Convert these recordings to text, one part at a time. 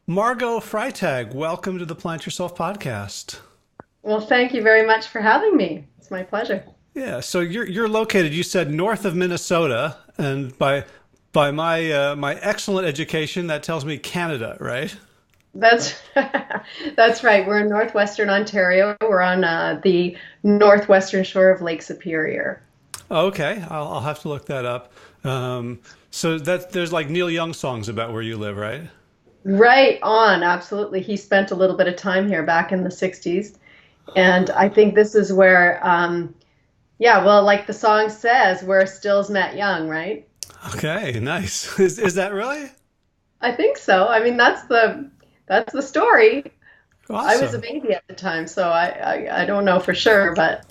Margot Freitag, welcome to the Plant Yourself podcast. Well, thank you very much for having me. It's my pleasure. Yeah, so you're located. You said north of Minnesota, and by my excellent education, that tells me Canada, right? That's that's right. We're in northwestern Ontario. We're on the northwestern shore of Lake Superior. Okay, I'll have to look that up. So that there's like Neil Young songs about where you live, right? Right on, absolutely. He spent a little bit of time here back in the 60s. And I think this is where, yeah, well, like the song says, where stills met young, right? Okay, nice. Is that really I think so. I mean, that's the story. I was a awesome? baby at the time, so I don't know for sure, but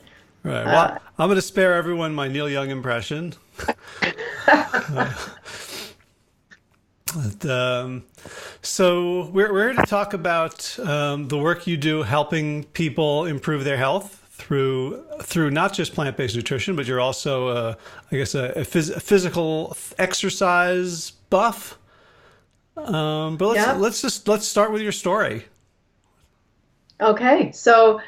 Right. Well, uh, I'm going to spare everyone my Neil Young impression. But, so we're here to talk about the work you do helping people improve their health through not just plant-based nutrition, but you're also, I guess, a physical exercise buff. But yeah. let's start with your story. Okay, so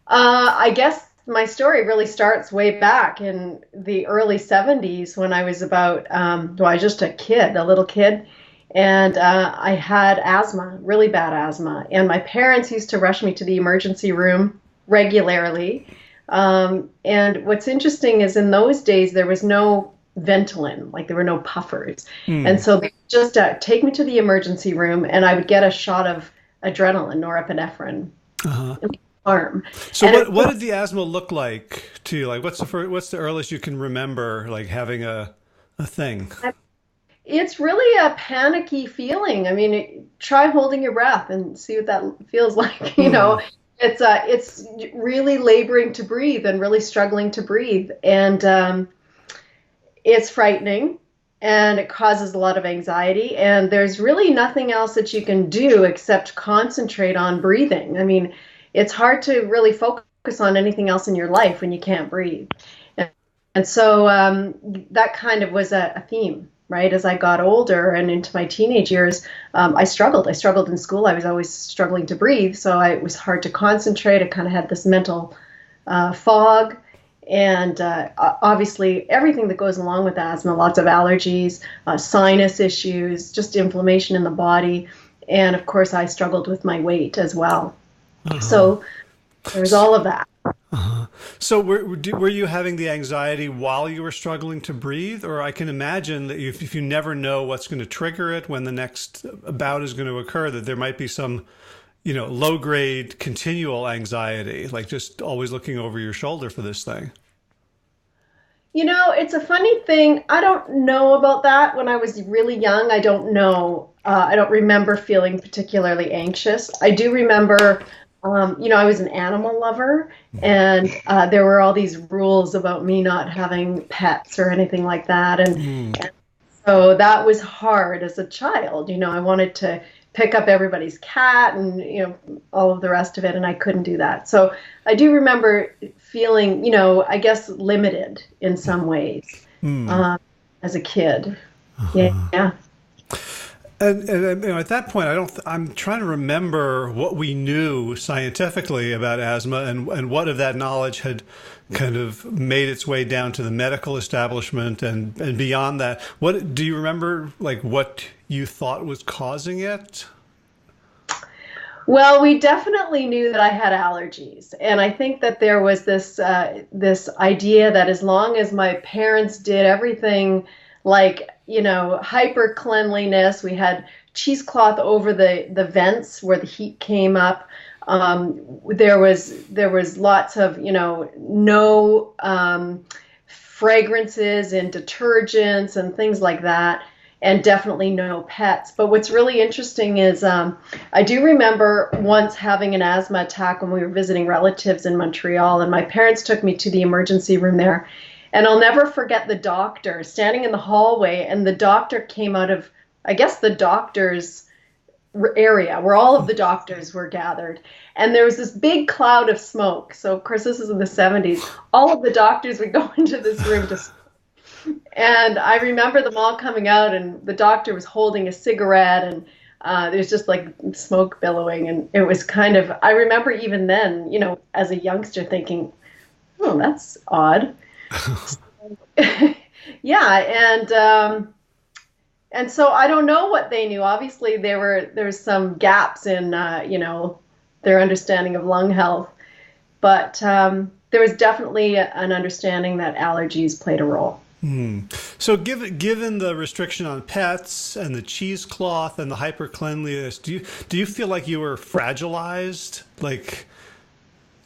I guess my story really starts way back in the early 70s when I was about, well, I was just a little kid, and I had asthma, really bad asthma. And my parents used to rush me to the emergency room regularly. And what's interesting is in those days, there was no Ventolin, like there were no puffers. And Hmm. so they just take me to the emergency room, and I would get a shot of adrenaline, norepinephrine, Uh-huh. in my arm. So And it what did the asthma look like to you? Like what's the earliest you can remember like having a thing? It's really a panicky feeling. I mean, try holding your breath and see what that feels like. Hmm. It's really laboring to breathe and really struggling to breathe, and it's frightening, and it causes a lot of anxiety. And there's really nothing else that you can do except concentrate on breathing. I mean, it's hard to really focus on anything else in your life when you can't breathe. And so that kind of was a theme, right? As I got older and into my teenage years, I struggled. I struggled in school. I was always struggling to breathe. So it was hard to concentrate. I kind of had this mental fog. And obviously, everything that goes along with asthma, lots of allergies, sinus issues, just inflammation in the body. And of course, I struggled with my weight as well. Uh-huh. So there's all of that. Uh-huh. So were you having the anxiety while you were struggling to breathe? Or I can imagine that if you never know what's going to trigger it when the next bout is going to occur, that there might be some, low grade continual anxiety, like just always looking over your shoulder for this thing. It's a funny thing. I don't know about that. When I was really young, I don't know. I don't remember feeling particularly anxious. I do remember, I was an animal lover, and there were all these rules about me not having pets or anything like that. Mm. And so that was hard as a child. I wanted to pick up everybody's cat and, all of the rest of it, and I couldn't do that. So I do remember feeling, I guess limited in some ways Mm. um, as a kid. Yeah. Yeah. And at that point, I'm trying to remember what we knew scientifically about asthma, and what of that knowledge had kind of made its way down to the medical establishment and beyond that. What do you remember? Like what you thought was causing it? Well, we definitely knew that I had allergies, and I think that there was this idea that as long as my parents did everything like hyper cleanliness, we had cheesecloth over the vents where the heat came up. There was lots of no fragrances and detergents and things like that, and definitely no pets. But what's really interesting is I do remember once having an asthma attack when we were visiting relatives in Montreal, and my parents took me to the emergency room there. And I'll never forget the doctor standing in the hallway, and the doctor came out of, I guess, the doctor's area where all of the doctors were gathered. And there was this big cloud of smoke. So, of course, this is in the 70s. All of the doctors would go into this room to, and I remember them all coming out, and the doctor was holding a cigarette, and There's just like smoke billowing, and it was kind of. I remember even then, as a youngster, thinking, "Oh, that's odd." Yeah, and so I don't know what they knew. Obviously, there's some gaps in their understanding of lung health, but there was definitely an understanding that allergies played a role. So given the restriction on pets and the cheesecloth and the hyper cleanliness, do you feel like you were fragilized? Like,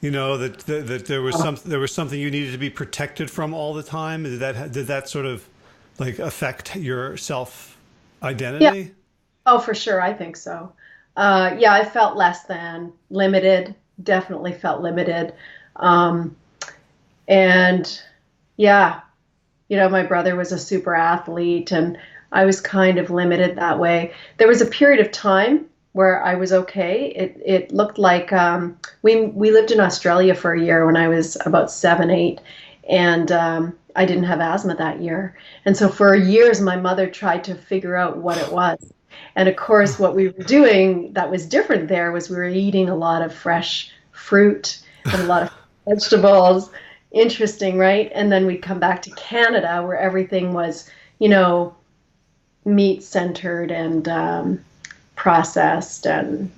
that there was something you needed to be protected from all the time? Did that sort of like affect your self identity? Yeah. Oh, for sure. I think so. Yeah, I felt less than, limited, definitely felt limited. And yeah, my brother was a super athlete, and I was kind of limited that way. There was a period of time where I was okay. It looked like we lived in Australia for a year when I was about 7, 8, and I didn't have asthma that year. And so for years, my mother tried to figure out what it was. And of course, what we were doing that was different there was we were eating a lot of fresh fruit and a lot of vegetables. Interesting, right? And then we'd come back to Canada where everything was, meat centered and processed, and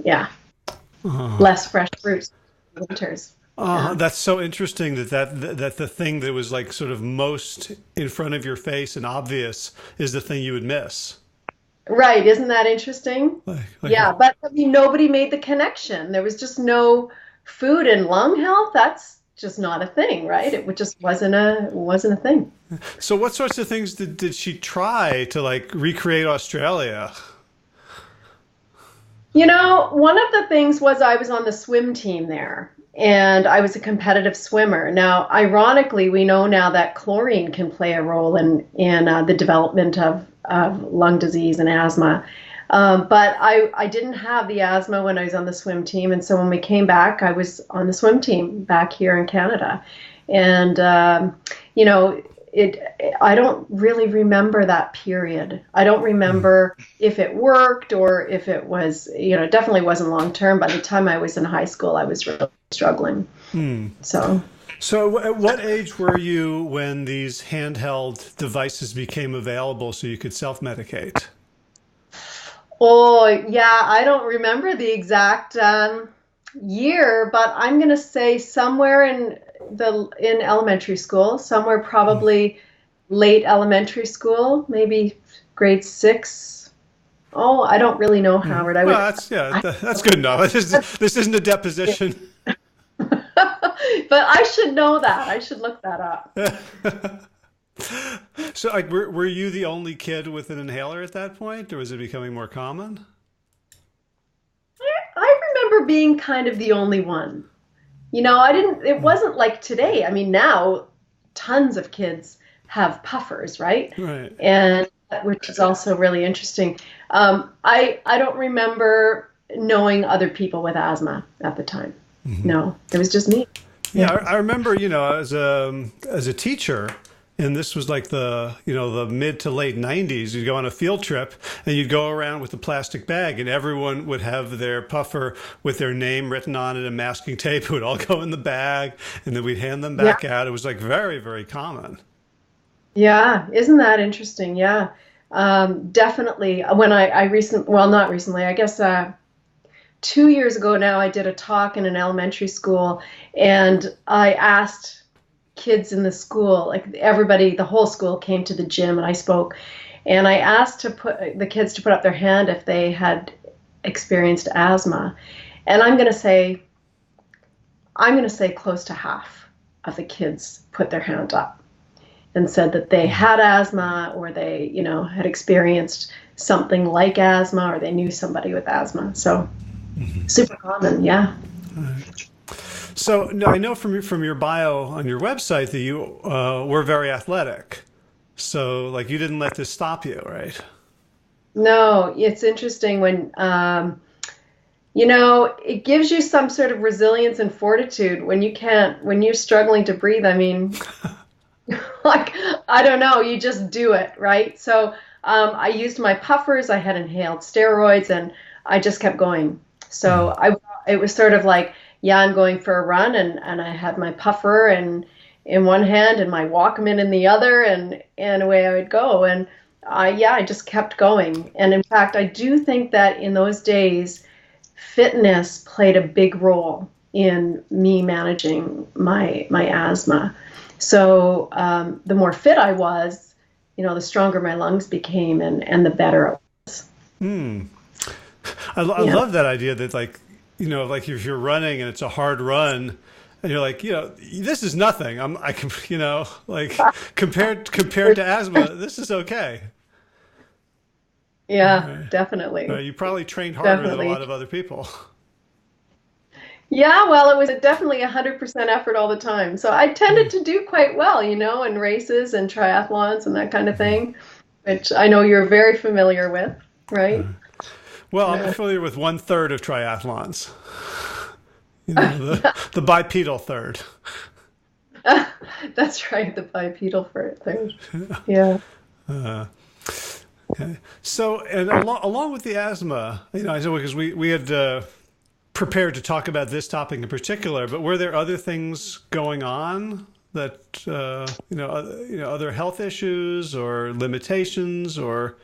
less fresh fruits in winters. That's so interesting that the thing that was like sort of most in front of your face and obvious is the thing you would miss. Right. Isn't that interesting? Yeah. But I mean, nobody made the connection. There was just no food and lung health. That's just not a thing, right? It just wasn't a thing. So what sorts of things did she try to like recreate Australia? One of the things was I was on the swim team there, and I was a competitive swimmer. Now, ironically, we know now that chlorine can play a role in the development of lung disease and asthma. But I didn't have the asthma when I was on the swim team. And so when we came back, I was on the swim team back here in Canada. And, I don't really remember that period. I don't remember if it worked or if it was, it definitely wasn't long term. By the time I was in high school, I was really struggling. So at what age were you when these handheld devices became available so you could self-medicate? Oh, yeah, I don't remember the exact year, but I'm going to say somewhere in elementary school, somewhere probably late elementary school, maybe grade 6. Oh, I don't really know, Howard. That's good enough. This isn't a deposition. But I should know that. I should look that up. So, like, were you the only kid with an inhaler at that point, or was it becoming more common? I remember being kind of the only one. It wasn't like today. I mean, now tons of kids have puffers, right? Right. And which is also really interesting. I don't remember knowing other people with asthma at the time. No, it was just me. Yeah, I remember, as a teacher, and this was like the mid to late 90s, you'd go on a field trip and you'd go around with a plastic bag and everyone would have their puffer with their name written on it and masking tape. It would all go in the bag and then we'd hand them back out. It was like very, very common. Yeah. Isn't that interesting? Yeah. Definitely. When not recently, I guess 2 years ago now, I did a talk in an elementary school and I asked kids in the school, like everybody, the whole school came to the gym and I spoke, and I asked the kids to put up their hand if they had experienced asthma, and I'm going to say close to half of the kids put their hand up and said that they had asthma or they had experienced something like asthma or they knew somebody with asthma. So super common. Yeah. So I know from your bio on your website that you were very athletic. So like you didn't let this stop you, right? No, it's interesting when it gives you some sort of resilience and fortitude when you're struggling to breathe. I mean, like I don't know, you just do it, right? So I used my puffers. I had inhaled steroids, and I just kept going. So it was sort of like, yeah, I'm going for a run, and I had my puffer and in one hand and my Walkman in the other, and away I would go. And I just kept going. And in fact, I do think that in those days, fitness played a big role in me managing my asthma. So the more fit I was, the stronger my lungs became, and the better it was. I love that idea that like if you're running and it's a hard run and you're like, this is nothing. I can, like compared to asthma, this is okay. Yeah, definitely. You probably trained harder than a lot of other people. Yeah, well, it was definitely 100% effort all the time. So I tended to do quite well, in races and triathlons and that kind of thing, which I know you're very familiar with, right? Well, I'm familiar with 1/3 of triathlons. The bipedal third. That's right, the bipedal third. Yeah. Okay. So, and along with the asthma, because we had prepared to talk about this topic in particular, but were there other things going on that other health issues or limitations or?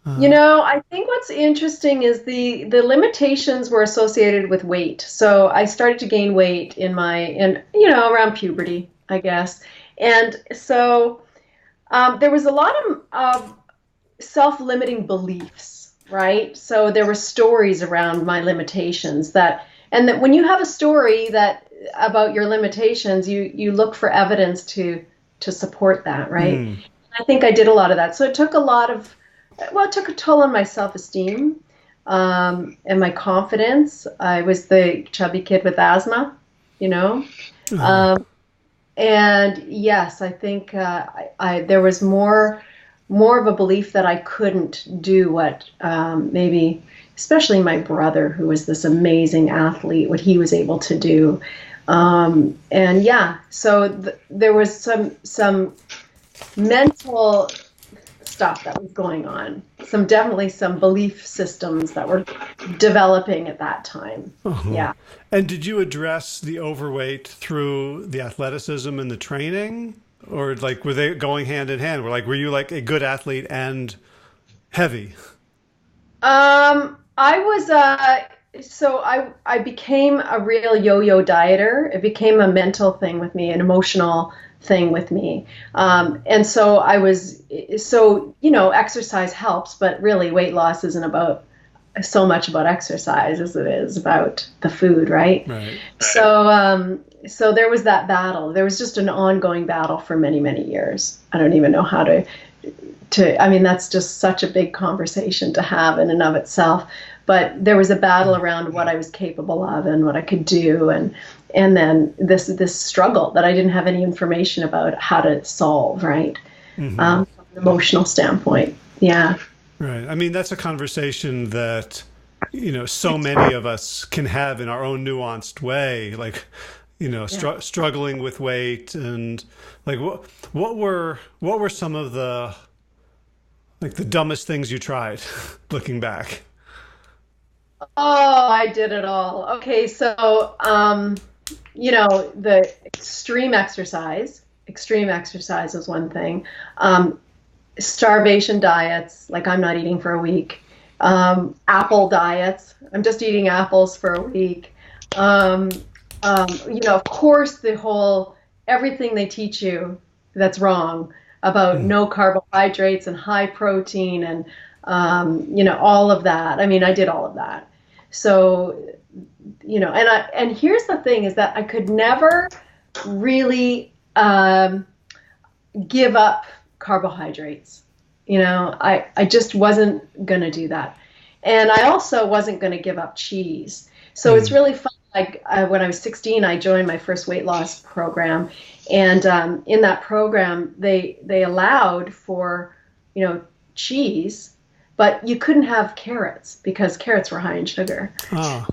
I think what's interesting is the limitations were associated with weight. So I started to gain weight around puberty, I guess. And so there was a lot of self-limiting beliefs, right? So there were stories around my limitations and that when you have a story about your limitations, you look for evidence to support that, right? I think I did a lot of that. So it took it took a toll on my self-esteem and my confidence. I was the chubby kid with asthma, and yes, I think there was more of a belief that I couldn't do what maybe, especially my brother, who was this amazing athlete, what he was able to do. So there was some mental stuff that was going on. Definitely some belief systems that were developing at that time. Yeah. And did you address the overweight through the athleticism and the training, or like were they going hand in hand? Were you like a good athlete and heavy? I was I became a real yo-yo dieter. It became a mental thing with me, an emotional thing with me. And so exercise helps, but really weight loss isn't about so much about exercise as it is about the food, right? Right. So there was that battle. There was just an ongoing battle for many, many years. I don't even know how that's just such a big conversation to have in and of itself. But there was a battle around what I was capable of and what I could do, and then this struggle that I didn't have any information about how to solve, right? From an emotional standpoint. Yeah. Right. I mean, that's a conversation that, so many of us can have in our own nuanced way, like, struggling with weight and like what were some of the dumbest things you tried looking back? Oh, I did it all. Okay, so the extreme exercise is one thing. Starvation diets, like I'm not eating for a week. Apple diets, I'm just eating apples for a week. Of course, everything they teach you that's wrong about no carbohydrates and high protein and all of that. I mean, I did all of that. So, and here's the thing is that I could never really give up carbohydrates. I just wasn't going to do that. And I also wasn't going to give up cheese. So it's really fun. Like when I was 16, I joined my first weight loss program. And in that program, they allowed for, cheese, but you couldn't have carrots because carrots were high in sugar. Oh.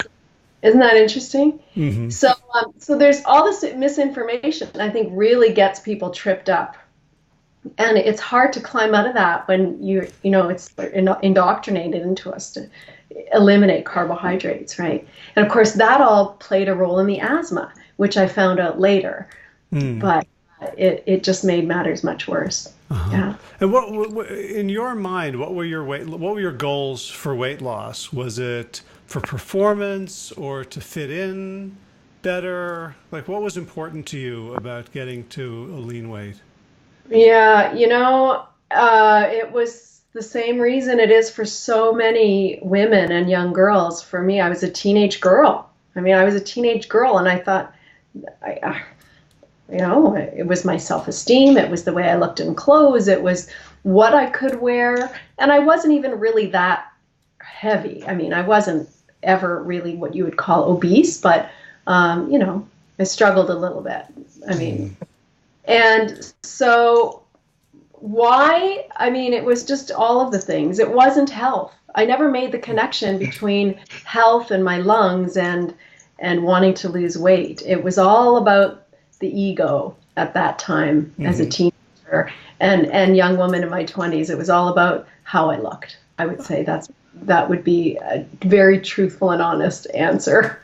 Isn't that interesting? Mm-hmm. So there's all this misinformation I think really gets people tripped up And it's hard to climb out of that when it's indoctrinated into us to eliminate carbohydrates, right? And of course, that all played a role in the asthma, which I found out later. But it just made matters much worse. Yeah. And what in your mind, what were your goals for weight loss? Was it for performance or to fit in better? Like, what was important to you about getting to a lean weight? Yeah, it was the same reason it is for so many women and young girls. For me, I was a teenage girl. I mean, I was a teenage girl, and I thought, it was my self-esteem. It was the way I looked in clothes. It was what I could wear. And I wasn't even really that heavy. I mean, I wasn't ever really what you would call obese, but, I struggled a little bit. I mean, and so why? I mean, it was just all of the things. It wasn't health. I never made the connection between health and my lungs and wanting to lose weight. It was all about the ego at that time as a teenager and young woman in my 20s. It was all about how I looked. I would say that would be a very truthful and honest answer.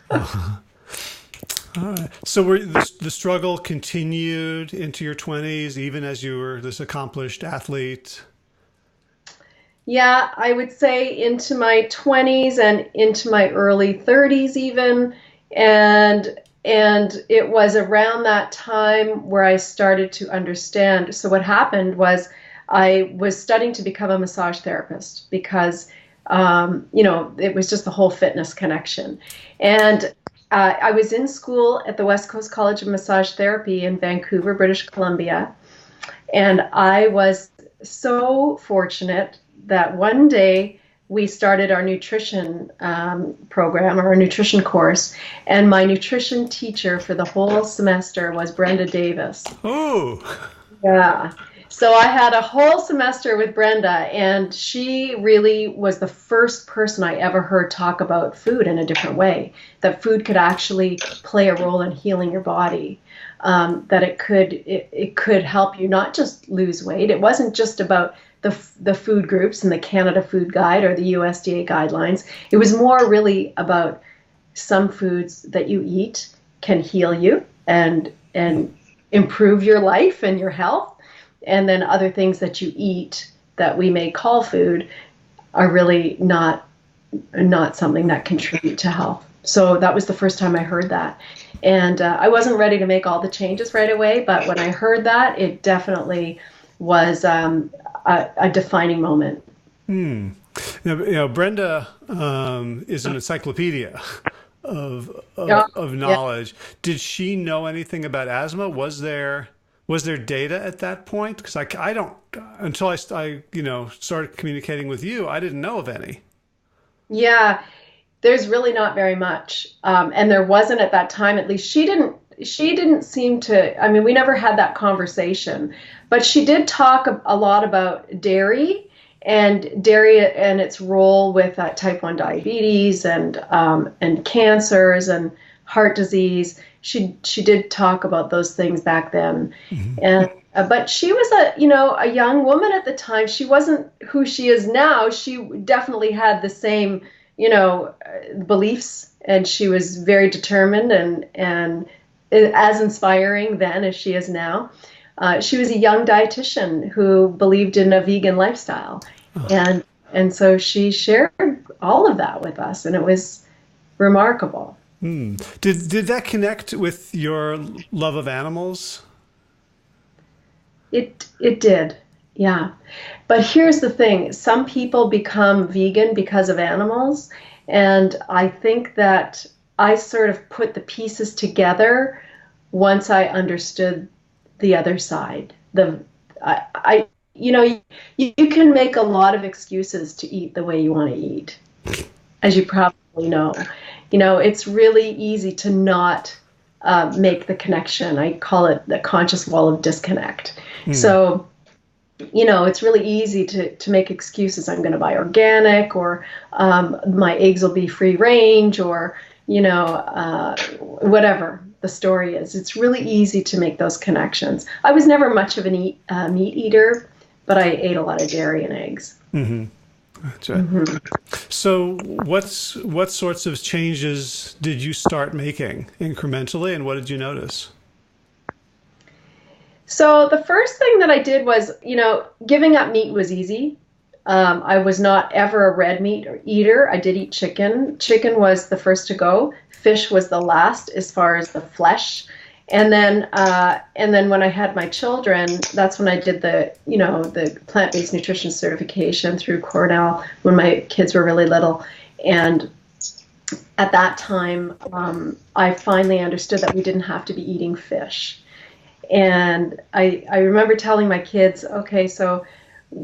So the struggle continued into your 20s, even as you were this accomplished athlete? Yeah, I would say into my 20s and into my early 30s even. And it was around that time where I started to understand. So what happened was I was studying to become a massage therapist because, it was just the whole fitness connection. And I was in school at the West Coast College of Massage Therapy in Vancouver, British Columbia. And I was so fortunate that one day we started our nutrition program, or our nutrition course, and my nutrition teacher for the whole semester was Brenda Davis. Oh, yeah. So I had a whole semester with Brenda, and she really was the first person I ever heard talk about food in a different way, that food could actually play a role in healing your body, that it could help you not just lose weight. It wasn't just about the food groups and the Canada Food Guide or the USDA guidelines. It was more really about some foods that you eat can heal you and improve your life and your health. And then other things that you eat that we may call food are really not something that contribute to health. So that was the first time I heard that. And I wasn't ready to make all the changes right away, but when I heard that, it definitely was a defining moment. Now, Brenda is an encyclopedia of knowledge. Yeah. Did she know anything about asthma? Was there data at that point? Because I don't, until I started communicating with you, I didn't know of any. Yeah, there's really not very much, and there wasn't at that time. At least she didn't seem to. I mean, we never had that conversation, but she did talk a lot about dairy and its role with type 1 diabetes and cancers and heart disease. She did talk about those things back then, and but she was a young woman at the time. She wasn't who she is now. She definitely had the same beliefs, and she was very determined and as inspiring then as she is now. She was a young dietitian who believed in a vegan lifestyle, and so she shared all of that with us, and it was remarkable. Did that connect with your love of animals? It did, yeah. But here's the thing: some people become vegan because of animals, and I think that I sort of put the pieces together once I understood the other side. You can make a lot of excuses to eat the way you want to eat, as you probably know. It's really easy to not make the connection. I call it the conscious wall of disconnect. So, it's really easy to make excuses. I'm going to buy organic, or my eggs will be free range, or, whatever. the story is. It's really easy to make those connections. I was never much of a meat eater, but I ate a lot of dairy and eggs. Mm-hmm. That's right. Mm-hmm. So what sorts of changes did you start making incrementally, and what did you notice? So the first thing that I did was, giving up meat was easy. I was not ever a red meat eater. I did eat chicken. Chicken was the first to go. Fish was the last as far as the flesh. And then when I had my children, that's when I did the plant-based nutrition certification through Cornell when my kids were really little. And at that time, I finally understood that we didn't have to be eating fish. And I remember telling my kids, okay, so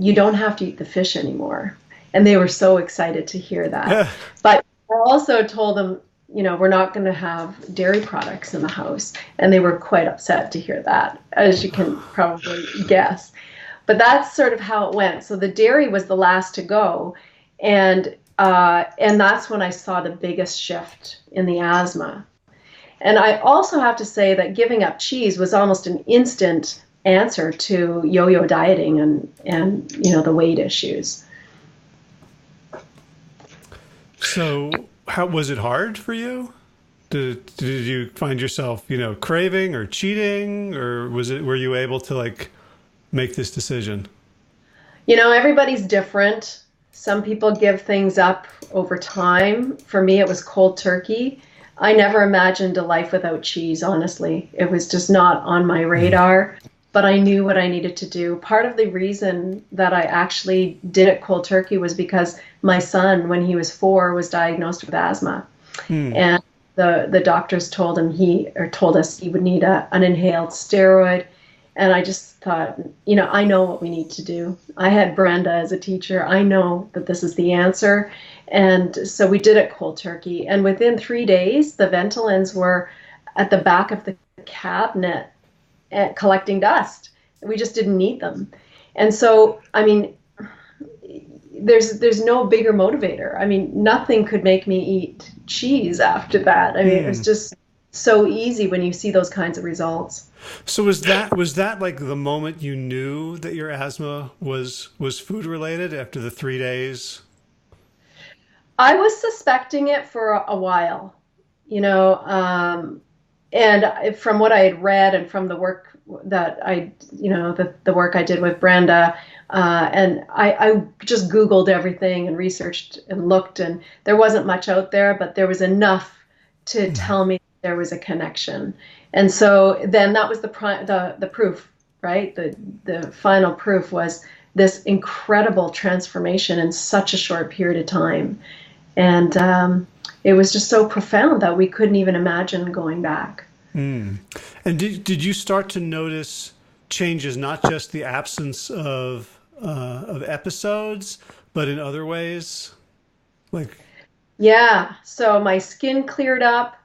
you don't have to eat the fish anymore. And they were so excited to hear that. Yeah. But I also told them, we're not going to have dairy products in the house. And they were quite upset to hear that, as you can probably guess. But that's sort of how it went. So the dairy was the last to go. And that's when I saw the biggest shift in the asthma. And I also have to say that giving up cheese was almost an instant answer to yo-yo dieting and the weight issues. So how was it hard for you? Did you find yourself, craving or cheating, or were you able to make this decision? Everybody's different. Some people give things up over time. For me, it was cold turkey. I never imagined a life without cheese, honestly. It was just not on my radar, but I knew what I needed to do. Part of the reason that I actually did it cold turkey was because my son, when he was 4, was diagnosed with asthma. And the doctors told us he would need an inhaled steroid. And I just thought, I know what we need to do. I had Brenda as a teacher. I know that this is the answer. And so we did it cold turkey. And within 3 days, the Ventolins were at the back of the cabinet collecting dust. We just didn't need them. And so, there's no bigger motivator. Nothing could make me eat cheese after that. It was just so easy when you see those kinds of results. So was that like the moment you knew that your asthma was food related after the 3 days? I was suspecting it for a while, and from what I had read and from the work that the work I did with Brenda, and I just Googled everything and researched and looked, and there wasn't much out there, but there was enough to tell me there was a connection. And so then that was the proof, right? The final proof was this incredible transformation in such a short period of time. And it was just so profound that we couldn't even imagine going back. And did you start to notice changes, not just the absence of episodes, but in other ways? Yeah, so my skin cleared up.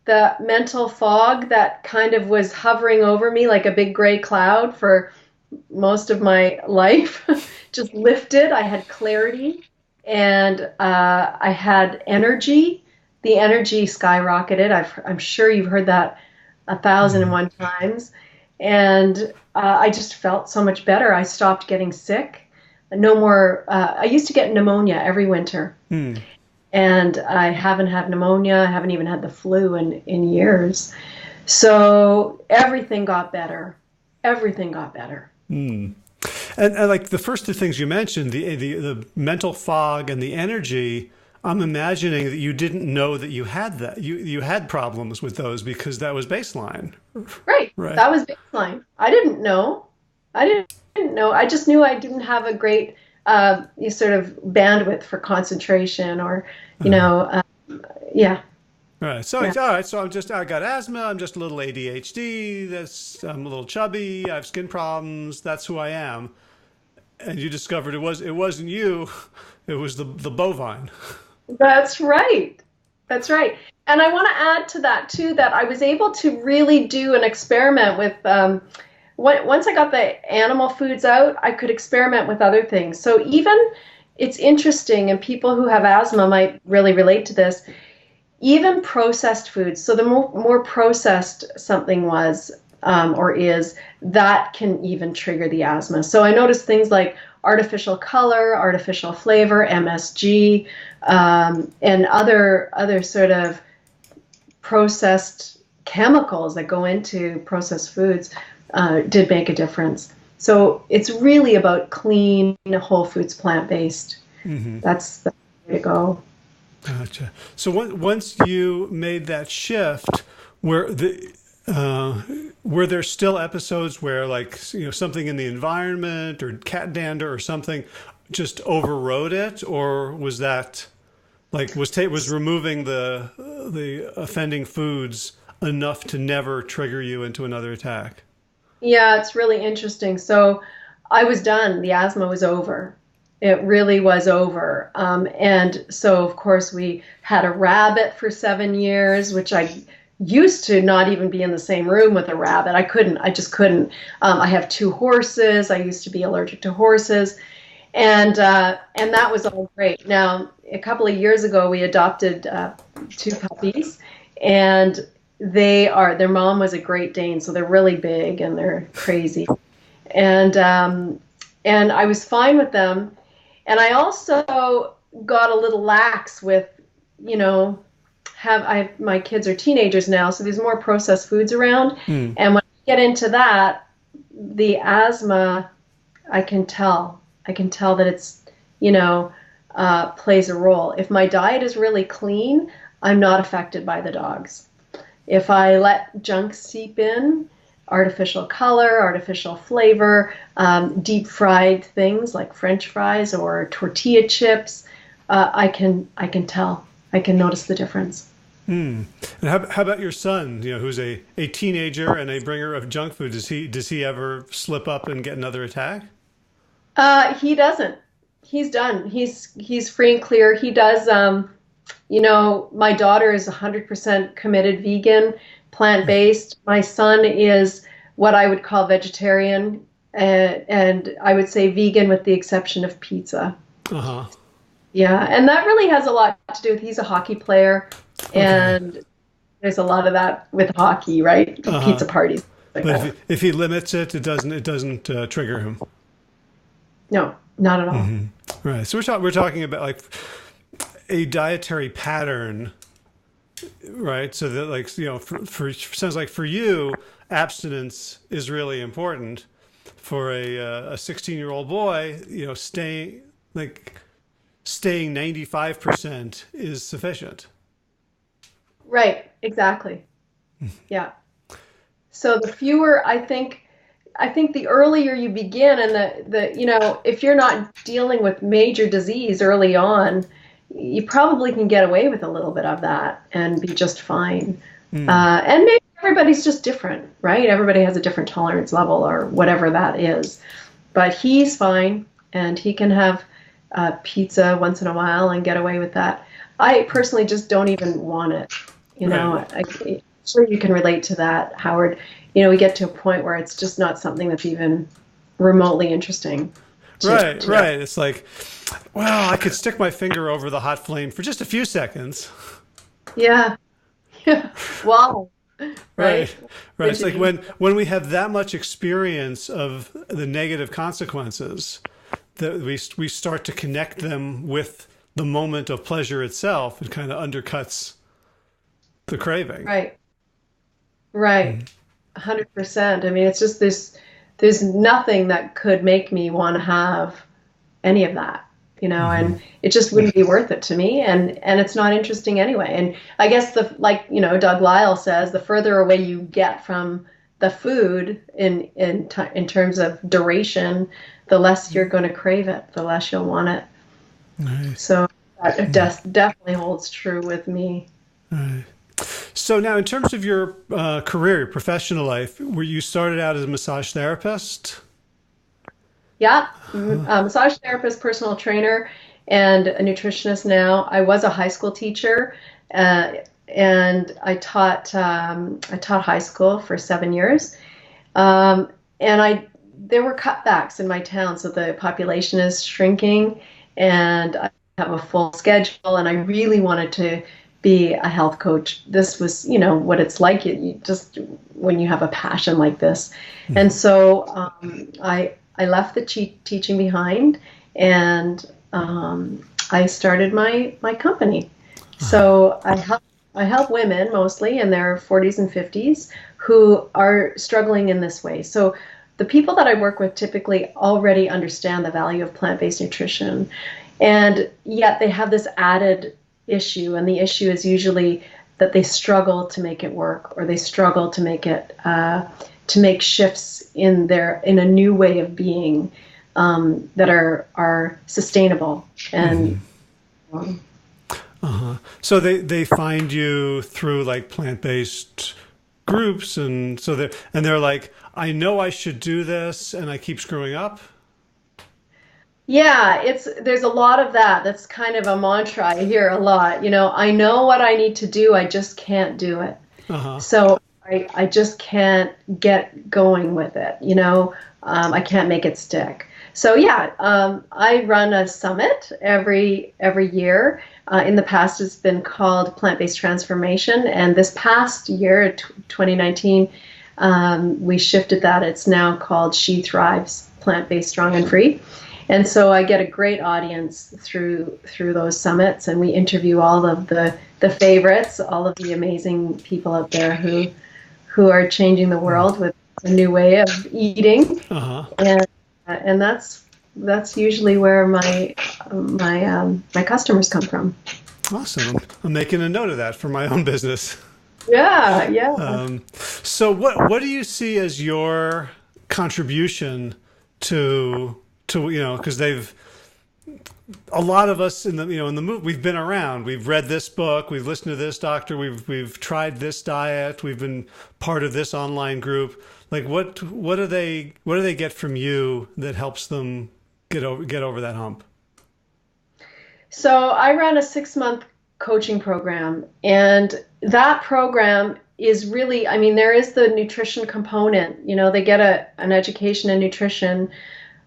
The mental fog that kind of was hovering over me like a big gray cloud for most of my life just lifted. I had clarity, and I had energy. The energy skyrocketed. I'm sure you've heard that 1,001 times. And I just felt so much better. I stopped getting sick. No more. I used to get pneumonia every winter. And I haven't had pneumonia. I haven't even had the flu in years. So everything got better. Everything got better. And like the first two things you mentioned, the mental fog and the energy, I'm imagining that you didn't know that you had that. You had problems with those because that was baseline. Right. That was baseline. I didn't know. I just knew I didn't have a great sort of bandwidth for concentration or, yeah. Right. So, yeah. All right. So I got asthma. I'm just a little ADHD. I'm a little chubby. I have skin problems. That's who I am. And you discovered it wasn't you. It was the bovine. That's right. That's right. And I want to add to that too, that I was able to really do an experiment with, once I got the animal foods out, I could experiment with other things. So even it's interesting, and people who have asthma might really relate to this. even processed foods. So the more processed something was or is, that can even trigger the asthma. So I noticed things like artificial color, artificial flavor, MSG, and other sort of processed chemicals that go into processed foods did make a difference. So it's really about clean, whole foods, plant-based. Mm-hmm. That's the way to go. Gotcha. So once you made that shift, where were there still episodes where, like, something in the environment or cat dander or something just overrode it, or was that like was removing the offending foods enough to never trigger you into another attack? Yeah, it's really interesting. So I was done. The asthma was over. It really was over. And so, of course, we had a rabbit for 7 years, which I used to not even be in the same room with a rabbit. I just couldn't. I have 2 horses. I used to be allergic to horses. And that was all great. Now, a couple of years ago, we adopted 2 puppies, and their mom was a Great Dane, so they're really big and they're crazy. And I was fine with them. And I also got a little lax with, my kids are teenagers now, so there's more processed foods around. Mm. And when I get into that, the asthma, I can tell that it's, plays a role. If my diet is really clean, I'm not affected by the dogs. If I let junk seep in, artificial color, artificial flavor, deep fried things like French fries or tortilla chips, I can tell. I can notice the difference. Mm. And how about your son, who's a teenager and a bringer of junk food? Does he ever slip up and get another attack? He doesn't. He's done. He's free and clear. He does. My daughter is 100% committed vegan, plant-based. My son is what I would call vegetarian, and I would say vegan with the exception of pizza. Uh-huh. Yeah, and that really has a lot to do with he's a hockey player, and Okay. there's a lot of that with hockey, right? Uh-huh. Pizza parties. Like But that. if he limits it, it doesn't trigger him. No, not at all. Mm-hmm. Right. So we're talking about like a dietary pattern, right? So that, like, for sounds like for you, abstinence is really important. For a 16-year-old boy, staying 95% is sufficient. Right, exactly. Yeah. So the fewer, I think the earlier you begin, and if you're not dealing with major disease early on, you probably can get away with a little bit of that and be just fine. Mm. And maybe everybody's just different, right? Everybody has a different tolerance level or whatever that is. But he's fine, and he can have pizza once in a while and get away with that. I personally just don't even want it. Right. I'm sure you can relate to that, Howard. We get to a point where it's just not something that's even remotely interesting. Right. Right. It's like, well, I could stick my finger over the hot flame for just a few seconds. Yeah. Yeah. Wow. Right. Right. Right. It's like when we have that much experience of the negative consequences, that we start to connect them with the moment of pleasure itself. It kind of undercuts the craving. Right. Right. 100%. I mean, it's just there's nothing that could make me want to have any of that, Mm-hmm. and it just wouldn't be worth it to me. And it's not interesting anyway. And I guess Doug Lyle says, the further away you get from the food in terms of duration, the less you're going to crave it, the less you'll want it. Right. So that definitely holds true with me. Right. So now, in terms of your career, your professional life, where you started out as a massage therapist? Yeah, massage therapist, personal trainer, and a nutritionist now. I was a high school teacher, and I taught high school for 7 years. And there were cutbacks in my town, so the population is shrinking, and I have a full schedule, and I really wanted be a health coach. This was, you know, what it's like. You just when you have a passion like this, and so I left the teaching behind, and I started my company. So I help women mostly in their 40s and 50s who are struggling in this way. So the people that I work with typically already understand the value of plant-based nutrition, and yet they have this added issue, and the issue is usually that they struggle to make it work, or they struggle to make it to make shifts in a new way of being that are sustainable and. So they find you through like plant-based groups, and so they're like, I know I should do this, and I keep screwing up. Yeah, there's a lot of that. That's kind of a mantra I hear a lot. You know, I know what I need to do, I just can't do it. So I just can't get going with it. You know, I can't make it stick. So yeah, I run a summit every year. In the past, it's been called Plant-Based Transformation, and this past year, 2019, we shifted that. It's now called She Thrives, Plant-Based Strong and Free. And so I get a great audience through those summits, and we interview all of the favorites, all of the amazing people out there who are changing the world with a new way of eating. And that's usually where my customers come from. Awesome. I'm making a note of that for my own business. Yeah. So what do you see as your contribution to because a lot of us in the move, we've been around, we've read this book, we've listened to this doctor, we've tried this diet, we've been part of this online group. Like what do they get from you that helps them get over that hump? So I run a 6-month coaching program, and that program is really, I mean, there is the nutrition component. You know, they get an education in nutrition.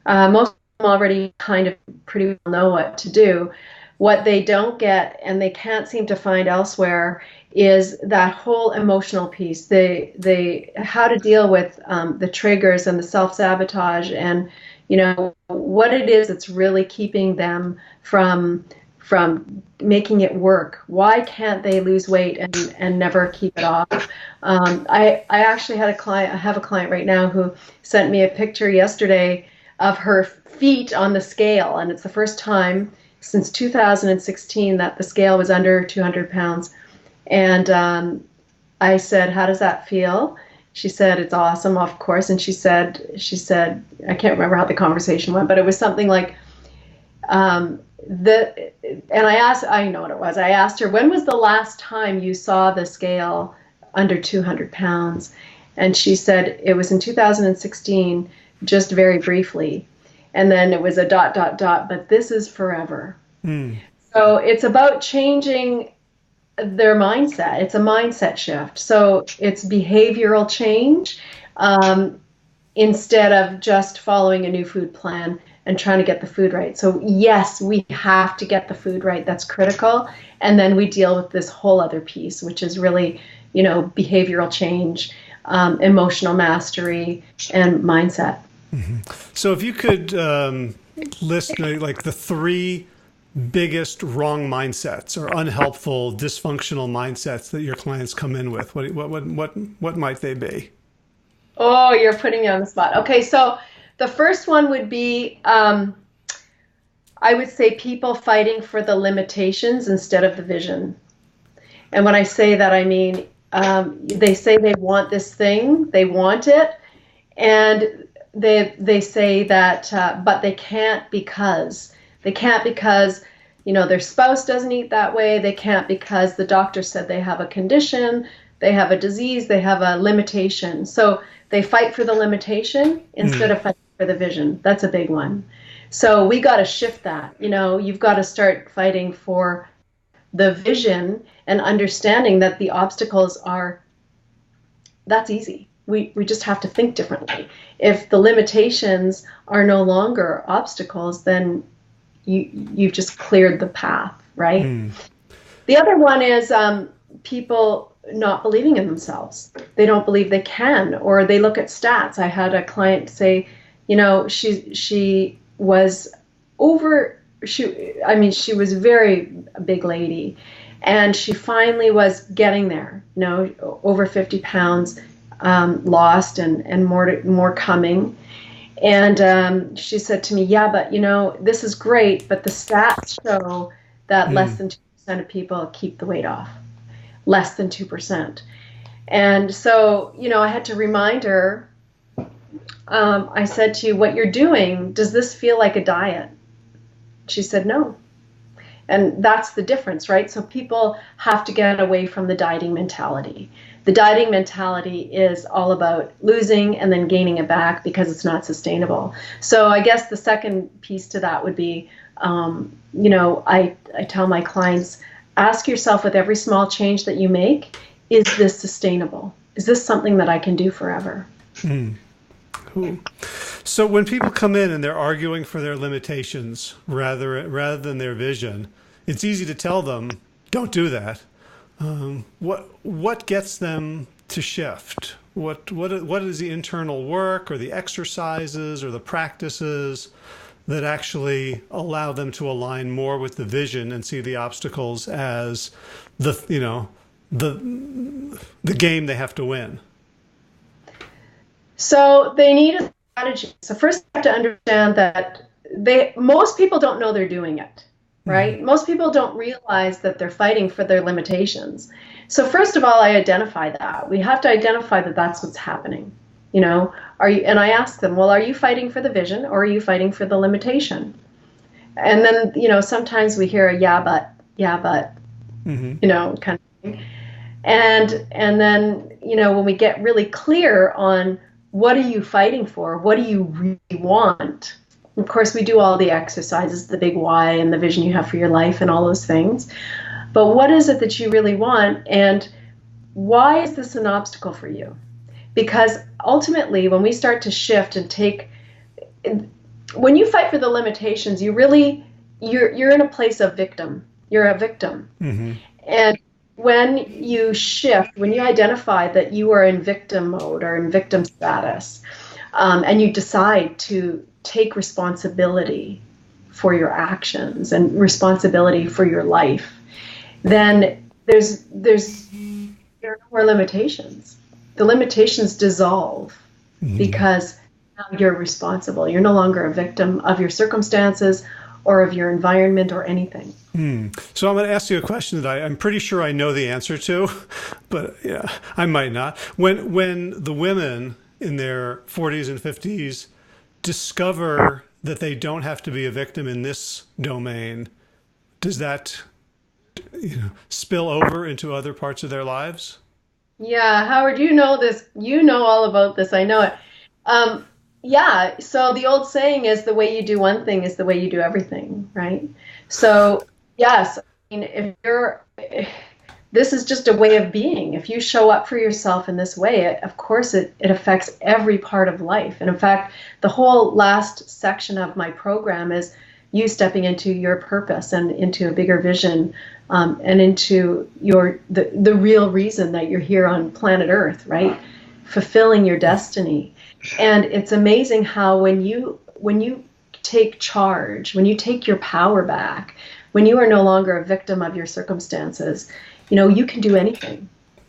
Most of them already kind of pretty well know what to do. What they don't get, and they can't seem to find elsewhere, is that whole emotional piece. They how to deal with the triggers and the self-sabotage, and you know what it is that's really keeping them from making it work. Why can't they lose weight and never keep it off? I actually had I have a client right now who sent me a picture yesterday of her feet on the scale, and it's the first time since 2016 that the scale was under 200 pounds. And I said, how does that feel? She said, it's awesome, of course. And she said, I can't remember how the conversation went, but it was something like, and I know what it was. I asked her, when was the last time you saw the scale under 200 pounds? And she said, it was in 2016, just very briefly. And then it was a ... but this is forever. So it's about changing their mindset. It's a mindset shift. So it's behavioral change instead of just following a new food plan and trying to get the food right. So yes, we have to get the food right. That's critical. And then we deal with this whole other piece, which is really, behavioral change, emotional mastery, and mindset. So if you could list like the 3 biggest wrong mindsets or unhelpful, dysfunctional mindsets that your clients come in with, what might they be? Oh, you're putting me on the spot. Okay, so the first one would be, I would say people fighting for the limitations instead of the vision. And when I say that, I mean, they say they want this thing, they want it, and they say that, but they can't because their spouse doesn't eat that way. They can't because the doctor said they have a condition, they have a disease, they have a limitation. So they fight for the limitation instead of fighting for the vision. That's a big one. So we got to shift that. You've got to start fighting for the vision and understanding that the obstacles that's easy. We just have to think differently. If the limitations are no longer obstacles, then you've just cleared the path, right? The other one is people not believing in themselves. They don't believe they can, or they look at stats. I had a client say, she was she was very a big lady, and she finally was getting there, over 50 pounds lost, and more coming. And she said to me, yeah, but this is great, but the stats show that less than 2% of people keep the weight off. Less than 2%. And so, I had to remind her, I said to you, what you're doing, does this feel like a diet? She said, no. And that's the difference, right? So people have to get away from the dieting mentality. The dieting mentality is all about losing and then gaining it back because it's not sustainable. So I guess the second piece to that would be, I tell my clients, ask yourself with every small change that you make, is this sustainable? Is this something that I can do forever? Cool. So when people come in and they're arguing for their limitations rather than their vision, it's easy to tell them, don't do that. What gets them to shift? What is the internal work or the exercises or the practices that actually allow them to align more with the vision and see the obstacles as the game they have to win? So they need a strategy. So first they have to understand that most people don't know they're doing it, right? Mm-hmm. Most people don't realize that they're fighting for their limitations. So first of all, I identify that. We have to identify that that's what's happening. And I ask them, well, are you fighting for the vision or are you fighting for the limitation? And then, sometimes we hear a yeah, but, mm-hmm. Kind of thing. And then, when we get really clear on what are you fighting for, what do you really want? Of course, we do all the exercises, the big why and the vision you have for your life and all those things. But what is it that you really want? And why is this an obstacle for you? Because ultimately, when we start to shift and when you fight for the limitations, you're in a place of victim. You're a victim. Mm-hmm. And when you shift, when you identify that you are in victim mode or in victim status, and you decide to take responsibility for your actions and responsibility for your life, then there are no more limitations. The limitations dissolve because now you're responsible. You're no longer a victim of your circumstances or of your environment or anything. So I'm going to ask you a question that I'm pretty sure I know the answer to, but yeah, I might not. When the women in their 40s and 50s discover that they don't have to be a victim in this domain, does that spill over into other parts of their lives? Yeah, Howard, you know this. You know all about this. I know it. Yeah, so the old saying is the way you do one thing is the way you do everything, right? So, yes, I mean, this is just a way of being. If you show up for yourself in this way, of course, it affects every part of life. And in fact, the whole last section of my program is you stepping into your purpose and into a bigger vision, and into the real reason that you're here on planet Earth, right? Fulfilling your destiny. And it's amazing how when you take charge, when you take your power back, when you are no longer a victim of your circumstances, you can do anything.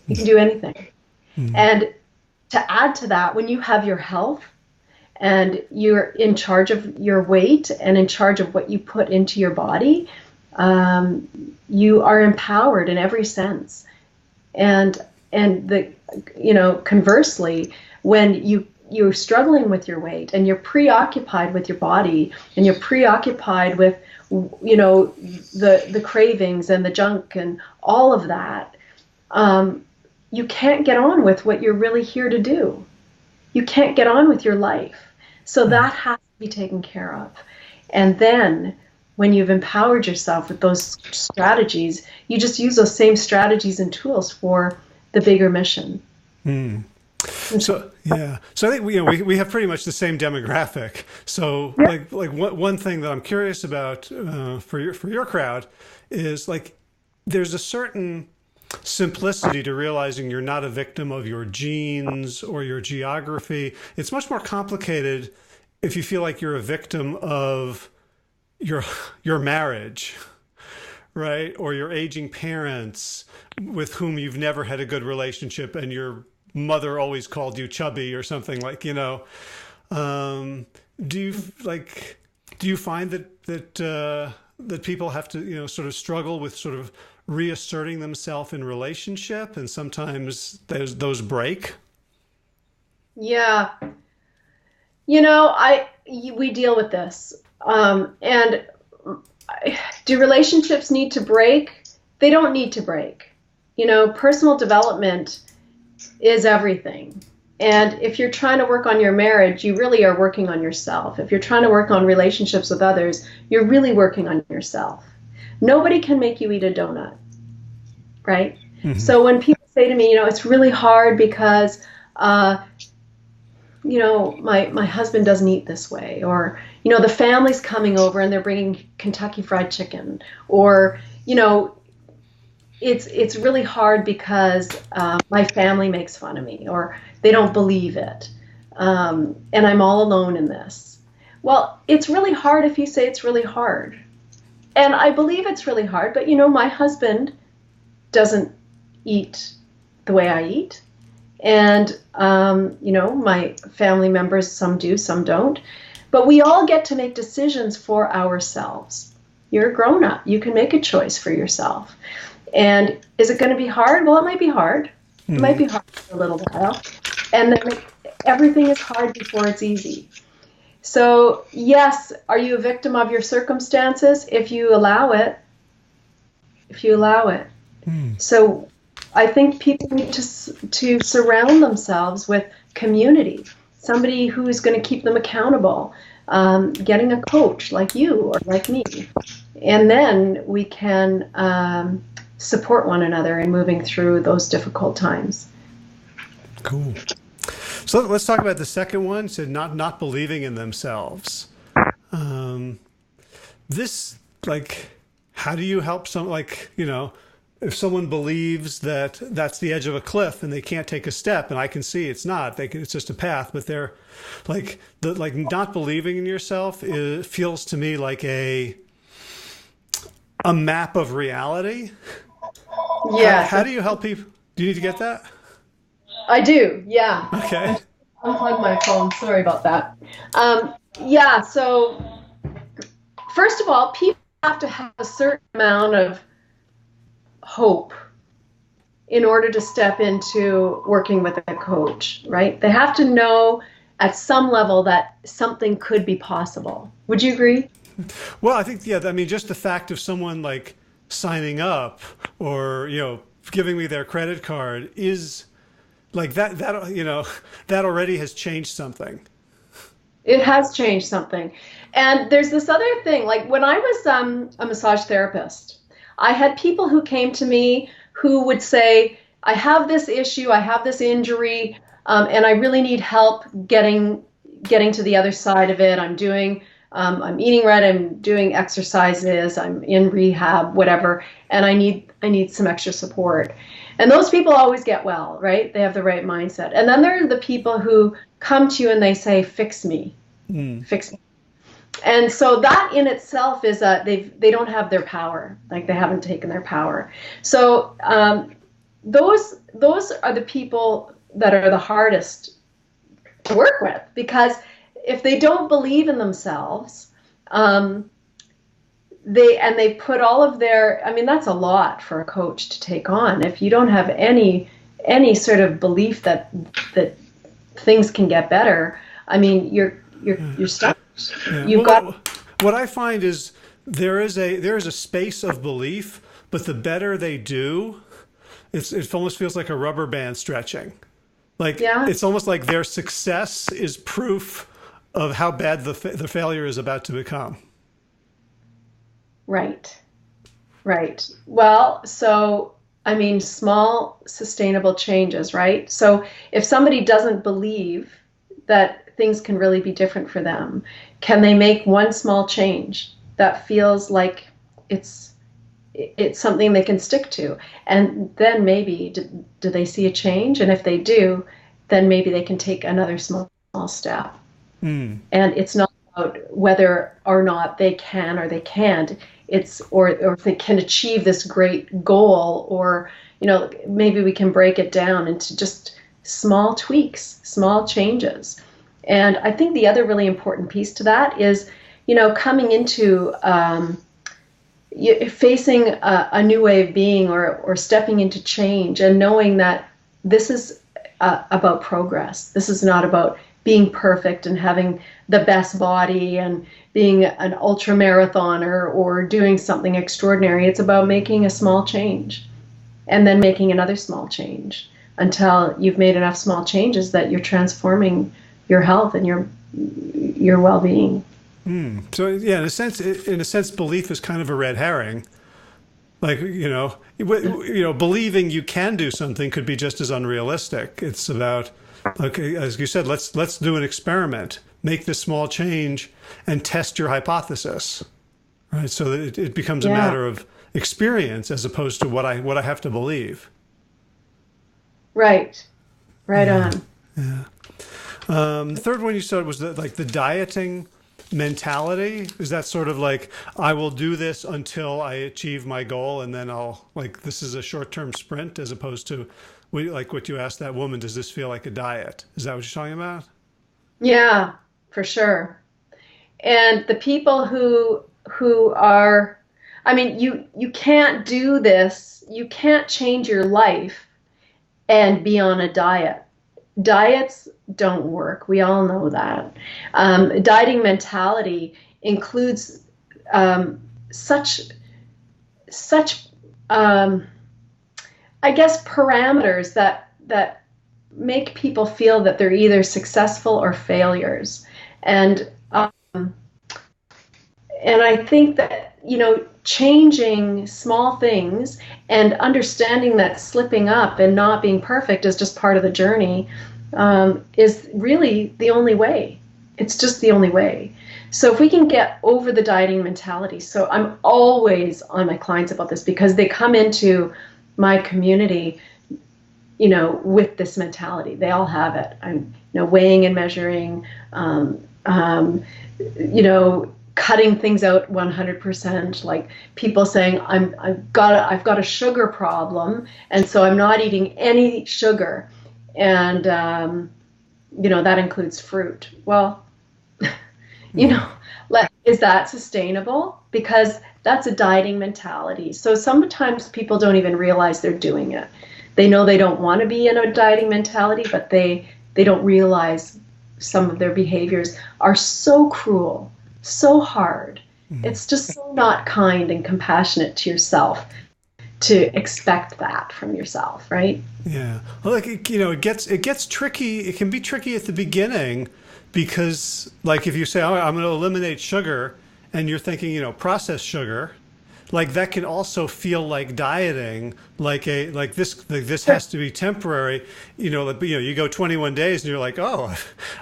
You can do anything. Mm-hmm. And to add to that, when you have your health and you're in charge of your weight and in charge of what you put into your body, you are empowered in every sense. And conversely, when you're struggling with your weight and you're preoccupied with your body and you're preoccupied with the cravings and the junk and all of that, you can't get on with what you're really here to do. You can't get on with your life. So that has to be taken care of. And then when you've empowered yourself with those strategies, you just use those same strategies and tools for the bigger mission. So yeah, so I think we have pretty much the same demographic. So yeah. like one thing that I'm curious about for your crowd is like, there's a certain simplicity to realizing you're not a victim of your genes or your geography. It's much more complicated if you feel like you're a victim of your marriage, right? Or your aging parents with whom you've never had a good relationship and your mother always called you chubby or something, like, do you find that people have to, sort of struggle with sort of reasserting themselves in relationship, and sometimes those break? Yeah. We deal with this. And do relationships need to break? They don't need to break. Personal development is everything. And if you're trying to work on your marriage, you really are working on yourself. If you're trying to work on relationships with others, you're really working on yourself. Nobody can make you eat a donut, right? Mm-hmm. So when people say to me, it's really hard because, my husband doesn't eat this way, or, the family's coming over and they're bringing Kentucky Fried Chicken, or, it's really hard because my family makes fun of me, or they don't believe it, and I'm all alone in this. Well, it's really hard if you say it's really hard. And I believe it's really hard, but my husband doesn't eat the way I eat. And, my family members, some do, some don't. But we all get to make decisions for ourselves. You're a grown-up. You can make a choice for yourself. And is it going to be hard? Well, it might be hard. It might be hard for a little while. And then everything is hard before it's easy. So, yes, are you a victim of your circumstances? If you allow it. So I think people need to surround themselves with community, somebody who is going to keep them accountable, getting a coach like you or like me. And then we can support one another in moving through those difficult times. Cool. So let's talk about the second one. So not believing in themselves. This, how do you help someone, if someone believes that that's the edge of a cliff and they can't take a step, and I can see it's not, it's just a path, but they're not believing in yourself feels to me like a map of reality. Yeah. How do you help people? Do you need to get that? I do, yeah. Okay. Unplug my phone. Sorry about that. So first of all, people have to have a certain amount of hope in order to step into working with a coach, right? They have to know at some level that something could be possible. Would you agree? Well, I think, just the fact of someone signing up or, giving me their credit card is that already has changed something. It has changed something. And there's this other thing, when I was a massage therapist, I had people who came to me who would say, I have this issue, I have this injury, and I really need help getting to the other side of it. I'm eating right, I'm doing exercises, I'm in rehab, whatever, and I need some extra support. And those people always get well, right? They have the right mindset. And then there are the people who come to you and they say, fix me, fix me. And so that in itself is they don't have their power, they haven't taken their power. So those are the people that are the hardest to work with, because if they don't believe in themselves, they put all of their, that's a lot for a coach to take on. If you don't have any sort of belief that things can get better, you're stuck. Yeah. What I find is there is a space of belief, but the better they do, it almost feels like a rubber band stretching. It's almost like their success is proof of how bad the failure is about to become. Right. Well, so, small sustainable changes, right? So if somebody doesn't believe that things can really be different for them, can they make one small change that feels like it's it's something they can stick to. And then maybe do they see a change? And if they do, then maybe they can take another small step. Mm. And it's not about whether or not they can or they can't. It's or if they can achieve this great goal, or maybe we can break it down into just small tweaks, small changes. And I think the other really important piece to that is, coming into facing a new way of being, or stepping into change, and knowing that this is about progress. This is not about being perfect and having the best body and being an ultra marathoner or doing something extraordinary. It's about making a small change and then making another small change until you've made enough small changes that you're transforming your health and your well-being. So yeah, in a sense, belief is kind of a red herring. Like, believing you can do something could be just as unrealistic. It's about, okay, as you said, let's do an experiment, make this small change, and test your hypothesis, right? So that it becomes a matter of experience as opposed to what I have to believe. Right on. Yeah. The third one you said was the dieting mentality. Is that sort of like, I will do this until I achieve my goal, and then this is a short-term sprint, as opposed to like what you asked that woman, does this feel like a diet? Is that what you're talking about? Yeah, for sure. And the people who are, you can't do this, you can't change your life and be on a diet. Diets don't work. We all know that. Dieting mentality includes such I guess parameters that make people feel that they're either successful or failures. And I think that, changing small things and understanding that slipping up and not being perfect is just part of the journey is really the only way. It's just the only way. So if we can get over the dieting mentality, so I'm always on my clients about this because they come into my community, with this mentality. They all have it. I'm, weighing and measuring, cutting things out 100%, like people saying I've got a sugar problem, and so I'm not eating any sugar, and that includes fruit. Well, is that sustainable? Because that's a dieting mentality. So sometimes people don't even realize they're doing it. They know they don't want to be in a dieting mentality, but they don't realize some of their behaviors are so cruel, so hard. It's just so not kind and compassionate to yourself to expect that from yourself, right? Yeah. Well, it gets tricky. It can be tricky at the beginning because, like, if you say, "Oh, I'm going to eliminate sugar," and you're thinking, processed sugar, like that can also feel like dieting, like this has to be temporary. You go 21 days and you're like, "Oh,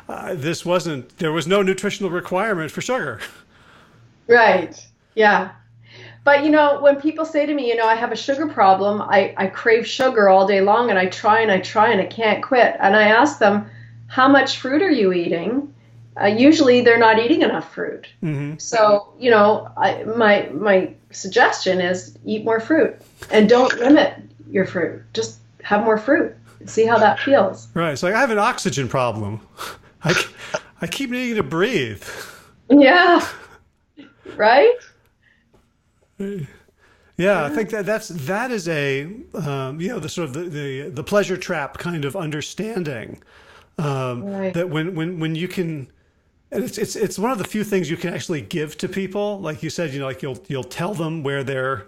there was no nutritional requirement for sugar." Right. Yeah. But, when people say to me, I have a sugar problem, I crave sugar all day long, and I try and I can't quit. And I ask them, how much fruit are you eating? Usually they're not eating enough fruit. Mm-hmm. So, my suggestion is eat more fruit and don't limit your fruit. Just have more fruit and see how that feels. Right. It's like I have an oxygen problem. I keep needing to breathe. Yeah. Right? Yeah, I think that is a the sort of the pleasure trap kind of understanding, right. That when you can, and it's one of the few things you can actually give to people. Like you said, like you'll tell them where they're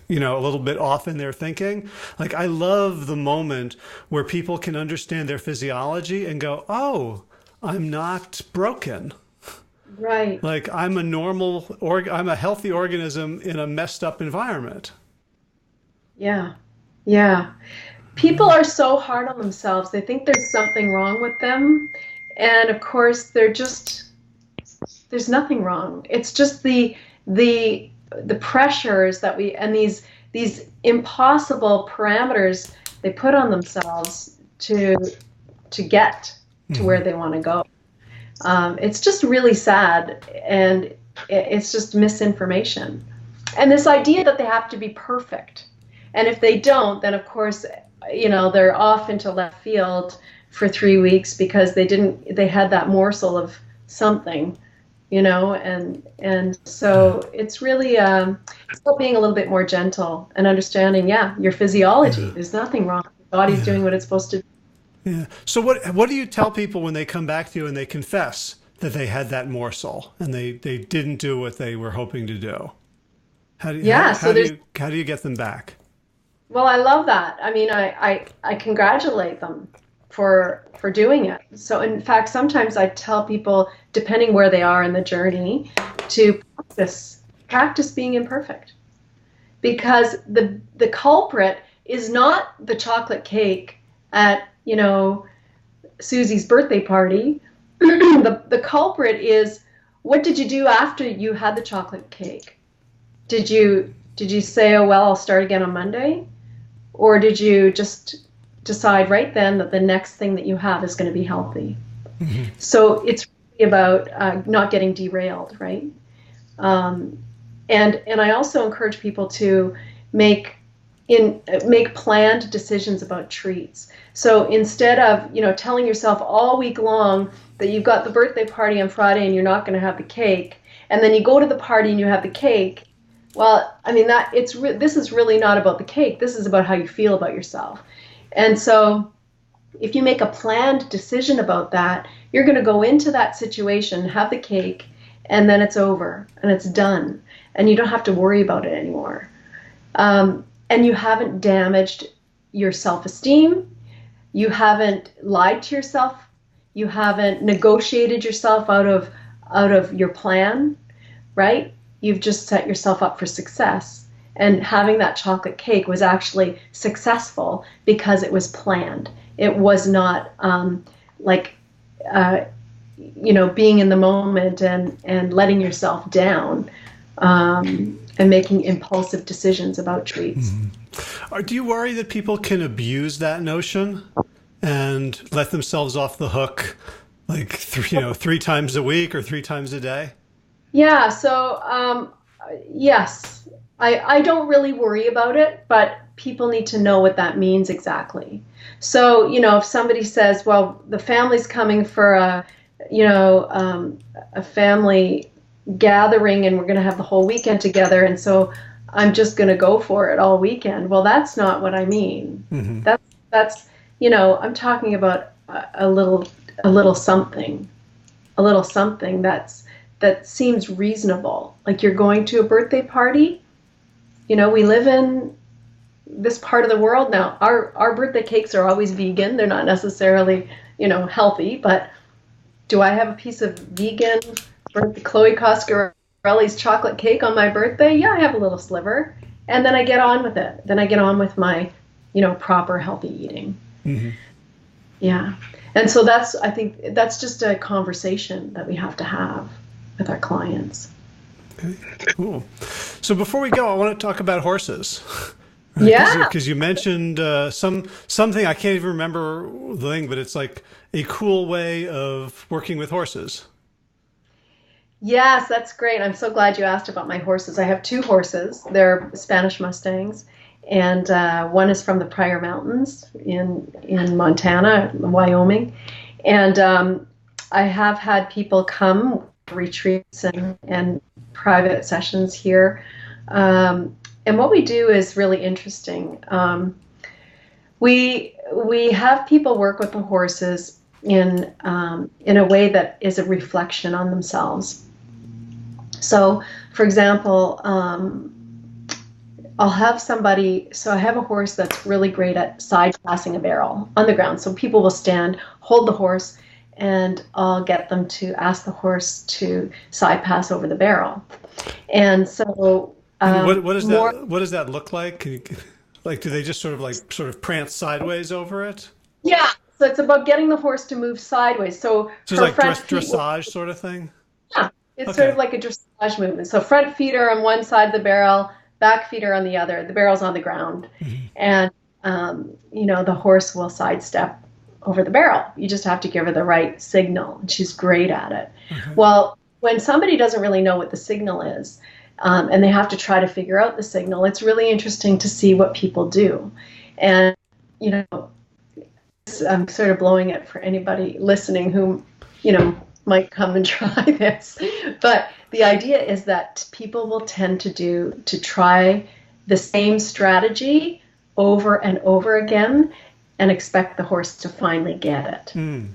a little bit off in their thinking. Like I love the moment where people can understand their physiology and go, "Oh, I'm not broken." Right. Like I'm I'm a healthy organism in a messed up environment. Yeah. Yeah. People are so hard on themselves. They think there's something wrong with them. And of course, there's nothing wrong. It's just the pressures that and these impossible parameters they put on themselves to get to where they want to go. It's just really sad, and it's just misinformation. And this idea that they have to be perfect. And if they don't, then of course, they're off into left field for 3 weeks because they had that morsel of something, and so it's really about being a little bit more gentle and understanding, your physiology. There's nothing wrong. The body's doing what it's supposed to do. Yeah. So what do you tell people when they come back to you and they confess that they had that morsel and they didn't do what they were hoping to do? How do you get them back? Well, I love that. I mean, I congratulate them for doing it. So in fact, sometimes I tell people, depending where they are in the journey, to practice being imperfect. Because the culprit is not the chocolate cake at, Susie's birthday party. The culprit is, what did you do after you had the chocolate cake? Did you say, oh, well, I'll start again on Monday? Or did you just decide right then that the next thing that you have is going to be healthy? Mm-hmm. So it's really about not getting derailed, right? And I also encourage people to make planned decisions about treats. So instead of, telling yourself all week long that you've got the birthday party on Friday and you're not going to have the cake, and then you go to the party and you have the cake, well, I mean, this is really not about the cake. This is about how you feel about yourself. And so if you make a planned decision about that, you're going to go into that situation, have the cake, and then it's over and it's done. And you don't have to worry about it anymore. And you haven't damaged your self-esteem. You haven't lied to yourself. You haven't negotiated yourself out of your plan, right? You've just set yourself up for success. And having that chocolate cake was actually successful because it was planned. It was not being in the moment and letting yourself down and making impulsive decisions about treats. Mm-hmm. Do you worry that people can abuse that notion and let themselves off the hook, like 3 times a week or 3 times a day? Yeah. So yes, I don't really worry about it, but people need to know what that means exactly. So if somebody says, well, the family's coming for a family gathering and we're going to have the whole weekend together, and so I'm just going to go for it all weekend. Well, that's not what I mean. Mm-hmm. That's I'm talking about a little something that seems reasonable. Like, you're going to a birthday party. We live in this part of the world now. Our birthday cakes are always vegan. They're not necessarily healthy, but do I have a piece of vegan Chloe Coscarelli's chocolate cake on my birthday? Yeah, I have a little sliver. And then I get on with it. Then I get on with my, proper healthy eating. Mm-hmm. Yeah. And so I think that's just a conversation that we have to have with our clients. Okay, cool. So before we go, I want to talk about horses. Right? Yeah. Because you mentioned something, I can't even remember the thing, but it's like a cool way of working with horses. Yes, that's great. I'm so glad you asked about my horses. I have 2 horses. They're Spanish Mustangs, and one is from the Pryor Mountains in Montana, Wyoming. And I have had people come retreats and private sessions here. And what we do is really interesting. We have people work with the horses in a way that is a reflection on themselves. So, for example, I'll have somebody, so I have a horse that's really great at side passing a barrel on the ground. So people will stand, hold the horse, and I'll get them to ask the horse to side pass over the barrel. And so what does that look like? Do they just sort of prance sideways over it? Yeah. So it's about getting the horse to move sideways. So it's like dressage sort of thing? Yeah. It's sort of like a dressage movement. So front feet are on one side of the barrel, back feet are on the other, the barrel's on the ground. Mm-hmm. And, the horse will sidestep over the barrel. You just have to give her the right signal. And she's great at it. Okay. Well, when somebody doesn't really know what the signal is, and they have to try to figure out the signal, it's really interesting to see what people do. And, I'm sort of blowing it for anybody listening who, might come and try this. But the idea is that people will tend to try the same strategy over and over again and expect the horse to finally get it. Mm.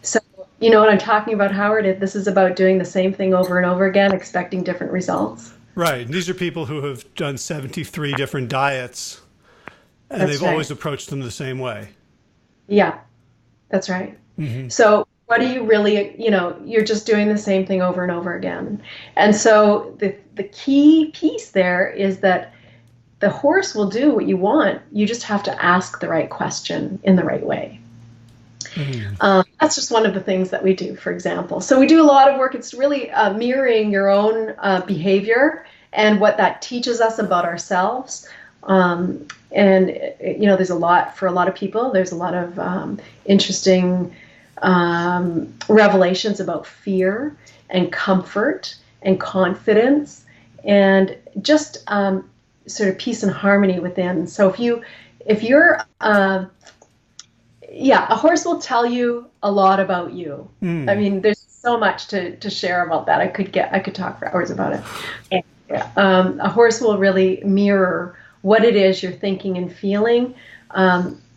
So, what I'm talking about, Howard? This is about doing the same thing over and over again, expecting different results. Right. And these are people who have done 73 different diets, and That's they've right. always approached them the same way. Yeah, that's right. Mm-hmm. So what do you really, you're just doing the same thing over and over again. And so the key piece there is that the horse will do what you want. You just have to ask the right question in the right way. Mm-hmm. That's just one of the things that we do, for example. So we do a lot of work. It's really mirroring your own behavior and what that teaches us about ourselves. And, there's a lot for a lot of people. There's a lot of interesting revelations about fear and comfort and confidence and just sort of peace and harmony within. So if you're a horse will tell you a lot about you. Mm. I mean, there's so much to share about that. I could talk for hours about it. And, a horse will really mirror what it is you're thinking and feeling.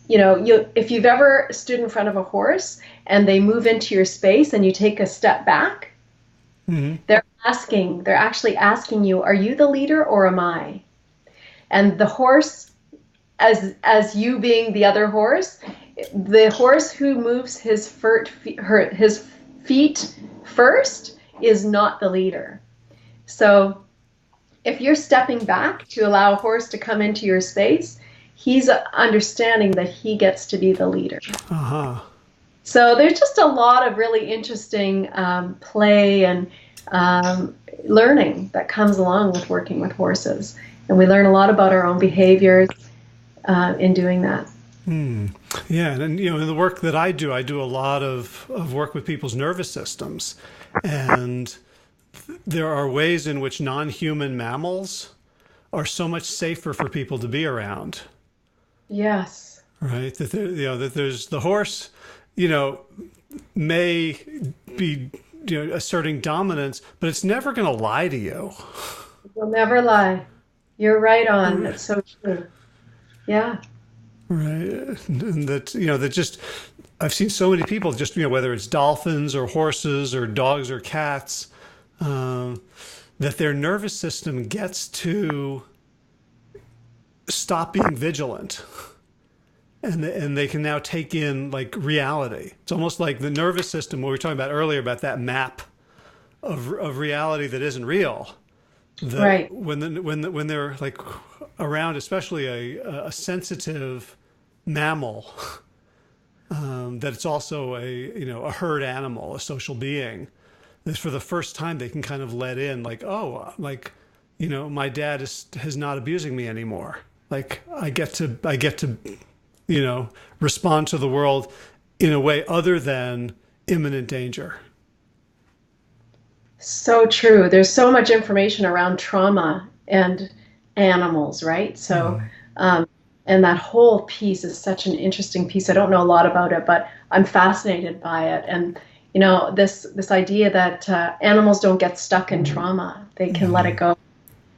If you've ever stood in front of a horse and they move into your space and you take a step back, Mm-hmm. they're actually asking you, are you the leader or am I? And the horse, as you being the other horse, the horse who moves his feet first is not the leader. So if you're stepping back to allow a horse to come into your space, he's understanding that he gets to be the leader. Uh-huh. So there's just a lot of really interesting play and learning that comes along with working with horses. And we learn a lot about our own behaviors in doing that. Yeah, and in the work that I do a lot of work with people's nervous systems. And there are ways in which non-human mammals are so much safer for people to be around. Yes. Right? That there's the horse, may be asserting dominance, but it's never going to lie to you. It will never lie. You're right on. That's so true. Yeah. Right. And that just, I've seen so many people just, whether it's dolphins or horses or dogs or cats, that their nervous system gets to stop being vigilant. And they can now take in like reality. It's almost like the nervous system, what we were talking about earlier, about that map of reality that isn't real. Right. When they're like around, especially a sensitive mammal, that it's also a herd animal, a social being. That for the first time they can kind of let in, like, oh, like, my dad is not abusing me anymore. Like I get to respond to the world in a way other than imminent danger. So true. There's so much information around trauma and animals, right? So, and that whole piece is such an interesting piece. I don't know a lot about it, but I'm fascinated by it. And, this idea that animals don't get stuck in trauma. They can let it go.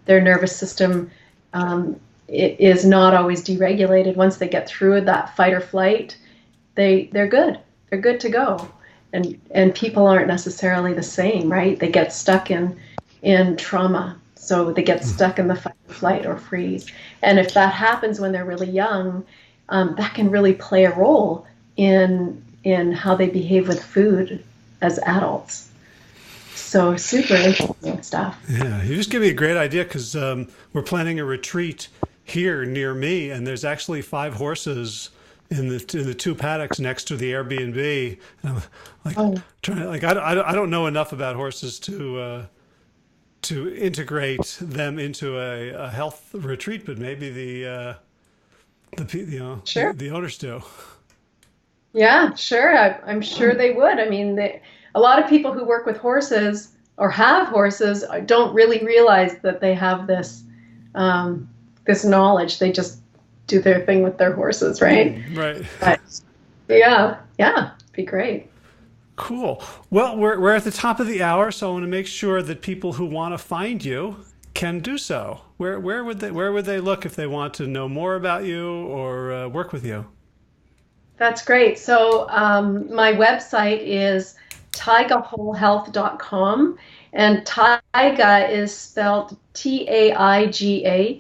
Their nervous system it is not always deregulated. Once they get through that fight or flight, they're good. They're good to go. And people aren't necessarily the same, right? They get stuck in trauma. So they get stuck in the fight or flight or freeze. And if that happens when they're really young, that can really play a role in how they behave with food as adults. So super interesting stuff. Yeah, you just give me a great idea because we're planning a retreat here near me, and there's actually 5 horses in the 2 paddocks next to the Airbnb. And I'm like, trying to, like, I don't know enough about horses to to integrate them into a health retreat, but maybe Sure. the owners do. Yeah, sure. I'm sure they would. I mean, a lot of people who work with horses or have horses don't really realize that they have this knowledge. They just do their thing with their horses, right? Right. But yeah, be great. Cool. Well, we're at the top of the hour, so I want to make sure that people who want to find you can do so. Where would they look if they want to know more about you or work with you? That's great. So my website is taigawholehealth.com, and Taiga is spelled Taiga,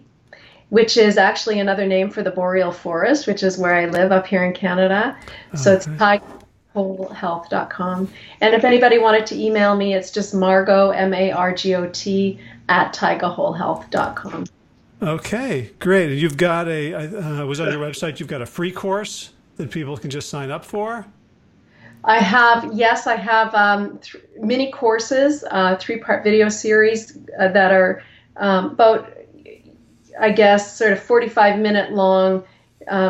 which is actually another name for the boreal forest, which is where I live up here in Canada. So it's taigawholehealth.com. And if anybody wanted to email me, it's just Margot, Margot, at taigawholehealth.com. Okay, great. And you've got I was on your website, you've got a free course that people can just sign up for? I have mini courses, 3-part video series that are about, I guess, sort of 45-minute long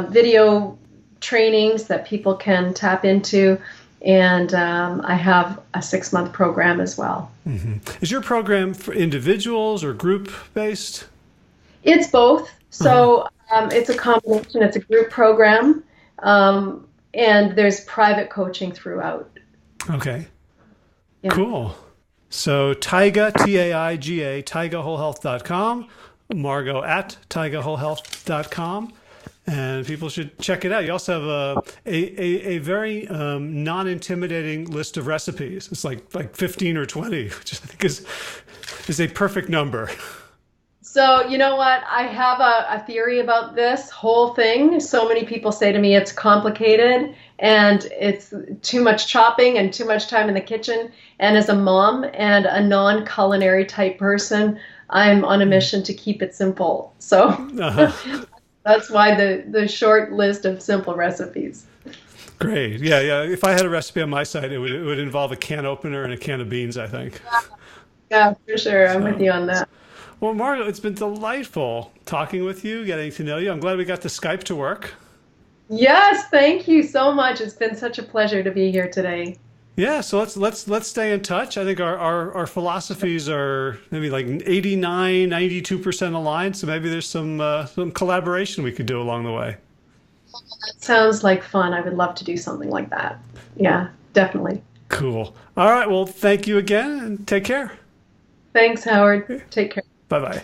video trainings that people can tap into. And I have a 6-month program as well. Mm-hmm. Is your program for individuals or group based? It's both. So it's a combination. It's a group program. And there's private coaching throughout. Okay. Yeah. Cool. So Taiga, Taiga, taigawholehealth.com, Margot at taigawholehealth.com, and people should check it out. You also have a very non-intimidating list of recipes. It's like 15 or 20, which I think is a perfect number. So, you know what? I have a theory about this whole thing. So many people say to me it's complicated and it's too much chopping and too much time in the kitchen. And as a mom and a non-culinary type person, I'm on a mission to keep it simple. So that's why the short list of simple recipes. Great. Yeah. If I had a recipe on my site, it would involve a can opener and a can of beans, I think. Yeah, for sure. I'm with you on that. Well, Margot, it's been delightful talking with you, getting to know you. I'm glad we got the Skype to work. Yes, thank you so much. It's been such a pleasure to be here today. Yeah, so let's stay in touch. I think our philosophies are maybe like 89, 92% aligned. So maybe there's some collaboration we could do along the way. That sounds like fun. I would love to do something like that. Yeah, definitely. Cool. All right. Well, thank you again and take care. Thanks, Howard. Take care. Bye-bye.